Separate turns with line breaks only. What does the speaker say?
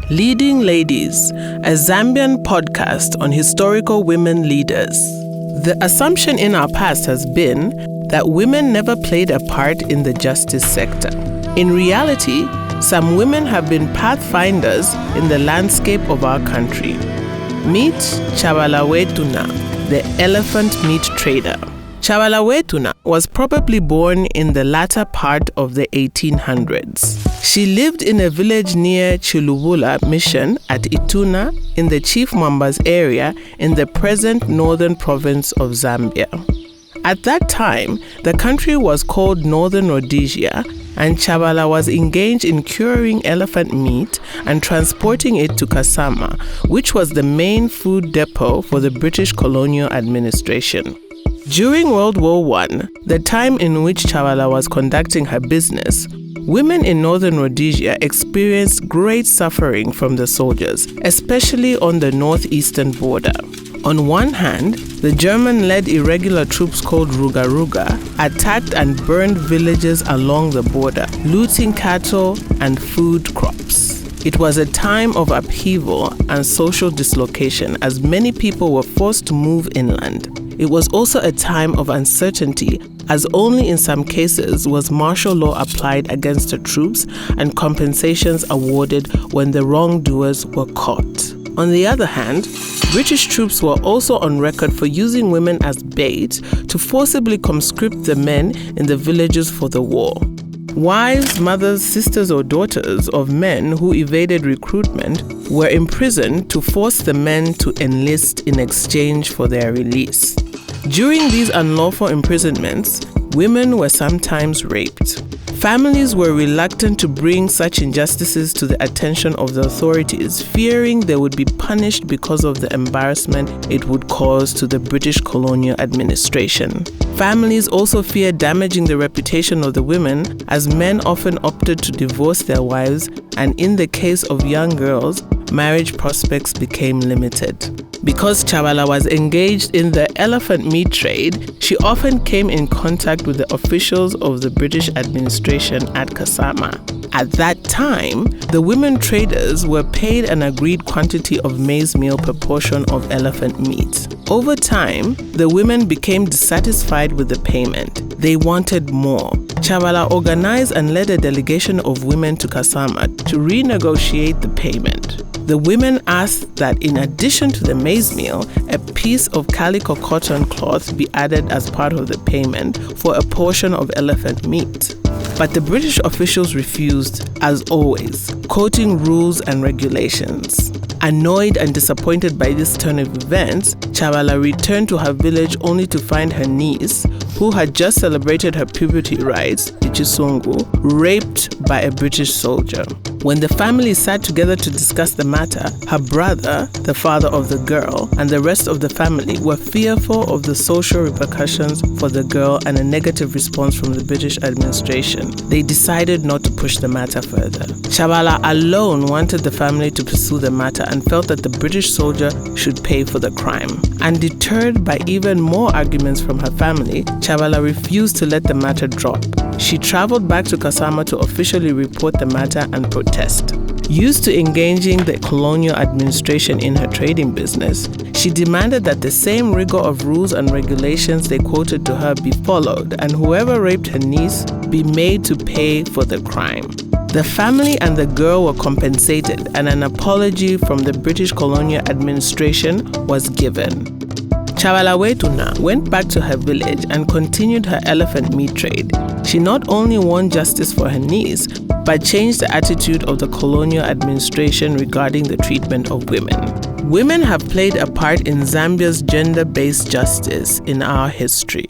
Leading Ladies, a Zambian podcast on historical women leaders. The assumption in our past has been that women never played a part in the justice sector. In reality, some women have been pathfinders in the landscape of our country. Meet Chabala Tuna, the elephant meat trader. Chabala Tuna was probably born in the latter part of the 1800s. She lived in a village near Chilubula Mission at Tuna in the Chief Mwamba's area in the present northern province of Zambia. At that time, the country was called Northern Rhodesia, and Chabala was engaged in curing elephant meat and transporting it to Kasama, which was the main food depot for the British colonial administration. During World War I, the time in which Chabala was conducting her business, women in Northern Rhodesia experienced great suffering from the soldiers, especially on the northeastern border. On one hand, the German-led irregular troops called Ruga attacked and burned villages along the border, looting cattle and food crops. It was a time of upheaval and social dislocation as many people were forced to move inland. It was also a time of uncertainty as only in some cases was martial law applied against the troops and compensations awarded when the wrongdoers were caught. On the other hand, British troops were also on record for using women as bait to forcibly conscript the men in the villages for the war. Wives, mothers, sisters, or daughters of men who evaded recruitment were imprisoned to force the men to enlist in exchange for their release. During these unlawful imprisonments, women were sometimes raped. Families were reluctant to bring such injustices to the attention of the authorities, fearing they would be punished because of the embarrassment it would cause to the British colonial administration. Families also feared damaging the reputation of the women, as men often opted to divorce their wives, and in the case of young girls, marriage prospects became limited. Because Chabala was engaged in the elephant meat trade, she often came in contact with the officials of the British administration at Kasama. At that time, the women traders were paid an agreed quantity of maize meal per portion of elephant meat. Over time, the women became dissatisfied with the payment. They wanted more. Chabala organized and led a delegation of women to Kasama to renegotiate the payment. The women asked that in addition to the maize meal, a piece of calico cotton cloth be added as part of the payment for a portion of elephant meat. But the British officials refused, as always, quoting rules and regulations. Annoyed and disappointed by this turn of events, Chabala returned to her village only to find her niece, who had just celebrated her puberty rites, Ichisungu, raped by a British soldier. When the family sat together to discuss the matter, her brother, the father of the girl, and the rest of the family were fearful of the social repercussions for the girl and a negative response from the British administration. They decided not to push the matter further. Chabala alone wanted the family to pursue the matter and felt that the British soldier should pay for the crime. Undeterred by even more arguments from her family, Chabala refused to let the matter drop. She traveled back to Kasama to officially report the matter and protest. Used to engaging the colonial administration in her trading business, she demanded that the same rigor of rules and regulations they quoted to her be followed, and whoever raped her niece be made to pay for the crime. The family and the girl were compensated, and an apology from the British colonial administration was given. Chabala Tuna went back to her village and continued her elephant meat trade. She not only won justice for her niece, but changed the attitude of the colonial administration regarding the treatment of women. Women have played a part in Zambia's gender-based justice in our history.